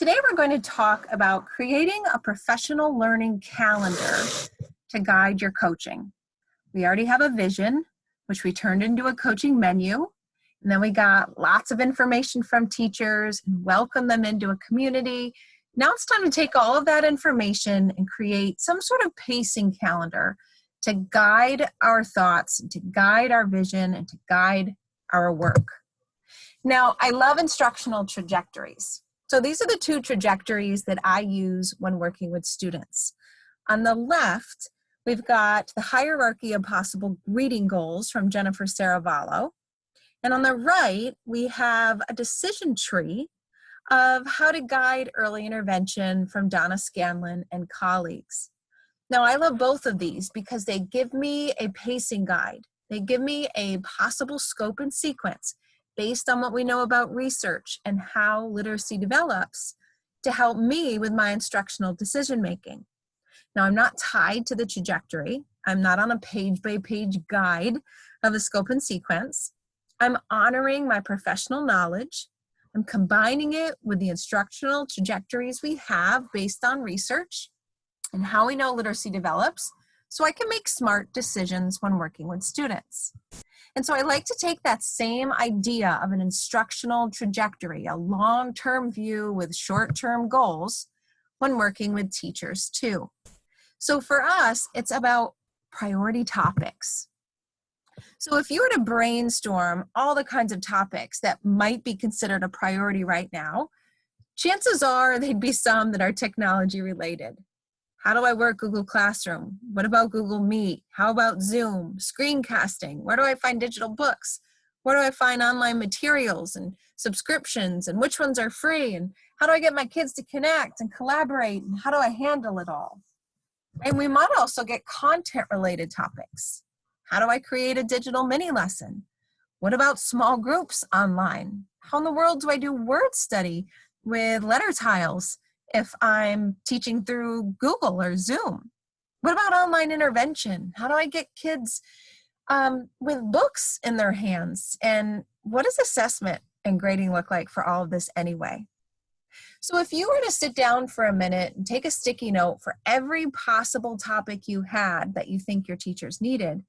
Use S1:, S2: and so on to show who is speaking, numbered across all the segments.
S1: Today we're going to talk about creating a professional learning calendar to guide your coaching. We already have a vision, which we turned into a coaching menu, and then we got lots of information from teachers and welcome them into a community. Now it's time to take all of that information and create some sort of pacing calendar to guide our thoughts, to guide our vision, and to guide our work. Now, I love instructional trajectories. So these are the two trajectories that I use when working with students. On the left, we've got the hierarchy of possible reading goals from Jennifer Saravallo. And on the right, we have a decision tree of how to guide early intervention from Donna Scanlon and colleagues. Now, I love both of these because they give me a pacing guide. They give me a possible scope and sequence based on what we know about research and how literacy develops to help me with my instructional decision making. Now, I'm not tied to the trajectory. I'm not on a page-by-page guide of the scope and sequence. I'm honoring my professional knowledge. I'm combining it with the instructional trajectories we have based on research and how we know literacy develops, so I can make smart decisions when working with students. And so I like to take that same idea of an instructional trajectory, a long-term view with short-term goals, when working with teachers too. So for us, it's about priority topics. So if you were to brainstorm all the kinds of topics that might be considered a priority right now, chances are they'd be some that are technology related. How do I work Google Classroom? What about Google Meet? How about Zoom? Screencasting? Where do I find digital books? Where do I find online materials and subscriptions? And which ones are free? And how do I get my kids to connect and collaborate? And how do I handle it all? And we might also get content-related topics. How do I create a digital mini lesson? What about small groups online? How in the world do I do word study with letter tiles if I'm teaching through Google or Zoom? What about online intervention? How do I get kids with books in their hands? And what does assessment and grading look like for all of this anyway? So if you were to sit down for a minute and take a sticky note for every possible topic you had that you think your teachers needed,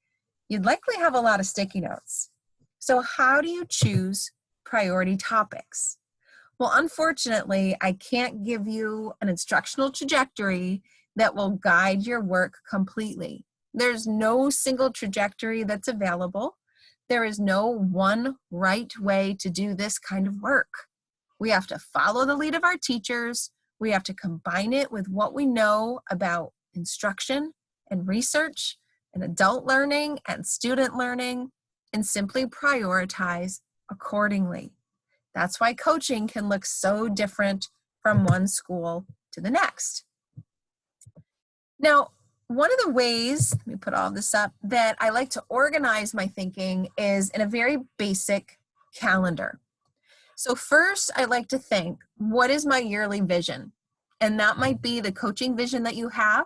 S1: you'd likely have a lot of sticky notes. So how do you choose priority topics? Well, unfortunately, I can't give you an instructional trajectory that will guide your work completely. There's no single trajectory that's available. There is no one right way to do this kind of work. We have to follow the lead of our teachers. We have to combine it with what we know about instruction and research and adult learning and student learning, and simply prioritize accordingly. That's why coaching can look so different from one school to the next. Now, one of the ways, let me put all this up, that I like to organize my thinking is in a very basic calendar. So first, I like to think, what is my yearly vision? And that might be the coaching vision that you have.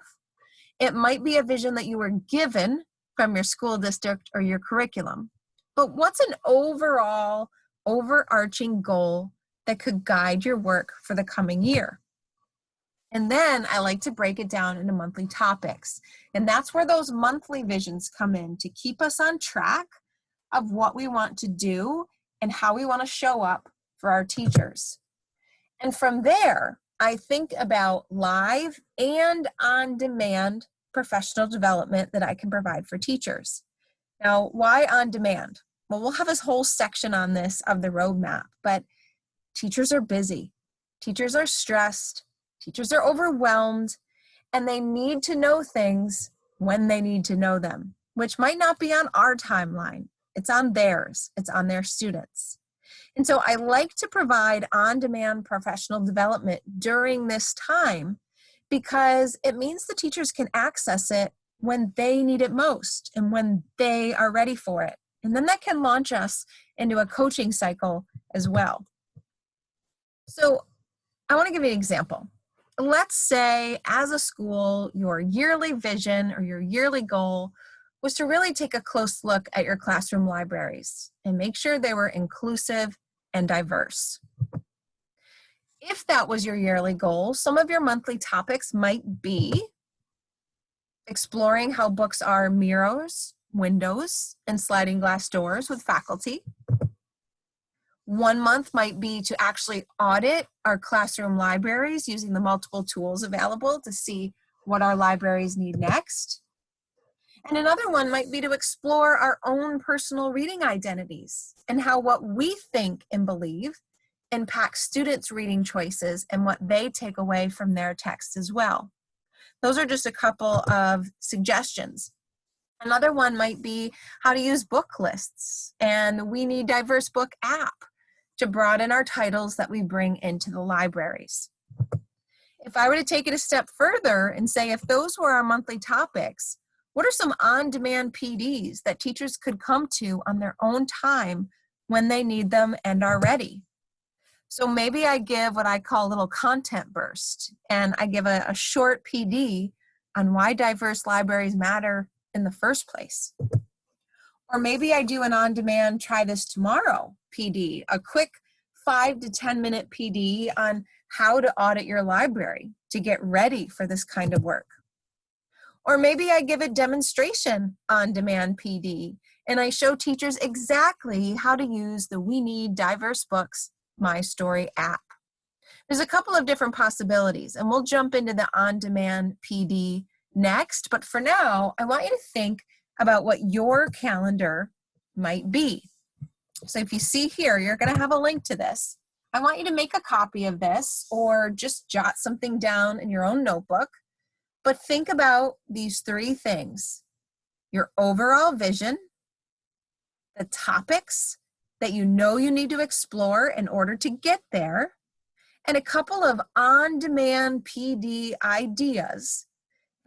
S1: It might be a vision that you were given from your school district or your curriculum. But what's an overall overarching goal that could guide your work for the coming year? And then I like to break it down into monthly topics. And that's where those monthly visions come in to keep us on track of what we want to do and how we want to show up for our teachers. And from there, I think about live and on-demand professional development that I can provide for teachers. Now, why on demand? Well, we'll have this whole section on this of the roadmap, but teachers are busy, teachers are stressed, teachers are overwhelmed, and they need to know things when they need to know them, which might not be on our timeline. It's on theirs, it's on their students. And so I like to provide on-demand professional development during this time because it means the teachers can access it when they need it most and when they are ready for it. And then that can launch us into a coaching cycle as well. So I want to give you an example. Let's say as a school, your yearly vision or your yearly goal was to really take a close look at your classroom libraries and make sure they were inclusive and diverse. If that was your yearly goal, some of your monthly topics might be exploring how books are mirrors, windows, and sliding glass doors with faculty. 1 month might be to actually audit our classroom libraries using the multiple tools available to see what our libraries need next. And another one might be to explore our own personal reading identities and how what we think and believe impacts students' reading choices and what they take away from their text as well. Those are just a couple of suggestions. Another one might be how to use book lists and the We Need Diverse Book app to broaden our titles that we bring into the libraries. If I were to take it a step further and say if those were our monthly topics, what are some on-demand PDs that teachers could come to on their own time when they need them and are ready? So maybe I give what I call a little content burst, and I give a short PD on why diverse libraries matter in the first place. Or maybe I do an on-demand try this tomorrow PD, a quick 5 to 10 minute PD on how to audit your library to get ready for this kind of work. Or maybe I give a demonstration on-demand PD and I show teachers exactly how to use the We Need Diverse Books My Story app. There's a couple of different possibilities, and we'll jump into the on-demand PD next, but for now, I want you to think about what your calendar might be. So if you see here, you're going to have a link to this. I want you to make a copy of this or just jot something down in your own notebook, but think about these 3 things: your overall vision, the topics that you know you need to explore in order to get there, and a couple of on-demand PD ideas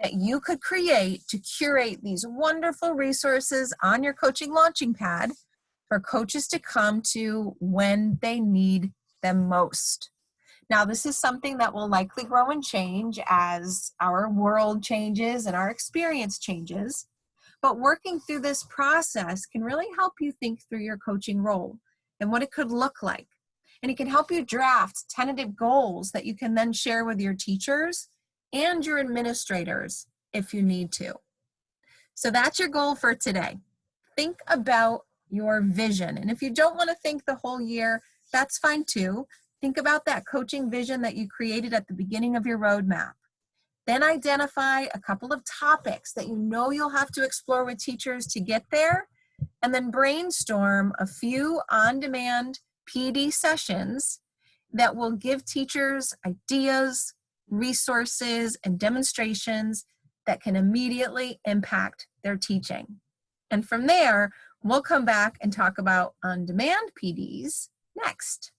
S1: that you could create to curate these wonderful resources on your coaching launching pad for coaches to come to when they need them most. Now, this is something that will likely grow and change as our world changes and our experience changes. But working through this process can really help you think through your coaching role and what it could look like. And it can help you draft tentative goals that you can then share with your teachers and your administrators if you need to. So that's your goal for today. Think about your vision. And if you don't want to think the whole year, that's fine too. Think about that coaching vision that you created at the beginning of your roadmap. Then identify a couple of topics that you know you'll have to explore with teachers to get there, and then brainstorm a few on-demand PD sessions that will give teachers ideas, resources, and demonstrations that can immediately impact their teaching. And from there, we'll come back and talk about on-demand PDs next.